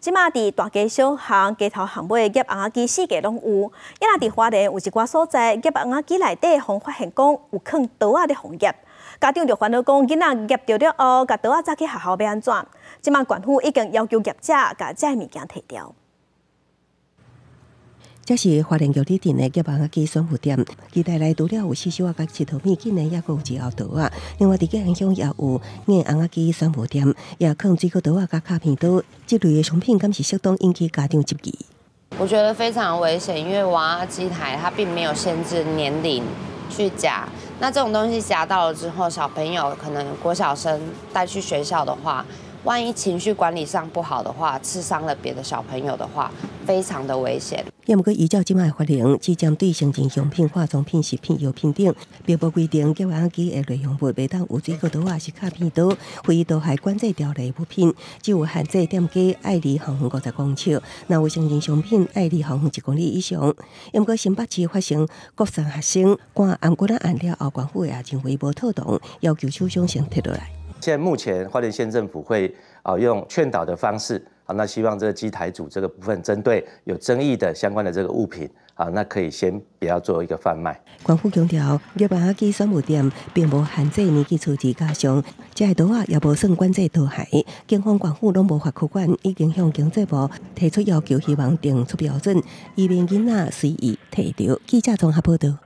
即马伫大街小巷、街头巷尾夹红仔机四界拢有，也若伫花莲有一寡所在夹红仔机内底，互发现讲有藏刀仔咧防夹。家长就烦恼讲，囡仔夹着了后，甲刀仔载去学校要安怎？即马县府已经要求业者甲这物件摕掉。 这是花莲玉里镇的夹红仔机选货店，其内内除了有四手仔、甲七头米紧的，也佫有一后刀仔。另外，伫个影响也有硬红仔机选货店，也放水果刀仔、甲卡片刀，这类的商品，敢是适当引起家长质疑。我觉得非常危险，因为娃娃机台它并没有限制年龄去夹。那这种东西夹到了之后，小朋友可能国小生带去学校的话，万一情绪管理上不好的话，刺伤了别的小朋友的话，非常的危险。 也毋过依照即卖法令，只针对生鲜用品、化妆品、食品、药品等，并无规定夹红仔机的内容物袂当有水果刀啊、是卡片刀、非刀械管制条例物品，只有限制店家爱离行50公尺，若有生鲜商品爱离行1公里以上。也毋过新北市发生国三学生赶红棍仔案了后，县府也认为无妥当，要求厂商先摕落来。现在目前花莲县政府会用劝导的方式。 那希望这个机台组这个部分，针对有争议的相关的这个物品，那可以先不要做一个贩卖。县府强调，夹红仔机选货店并无限制年纪初级家上，这个刀仔也无算管制刀械。警方县府拢无法可管，已经向经济部提出要求，希望定出标准，以免囡仔随意摕着。记者综合报道。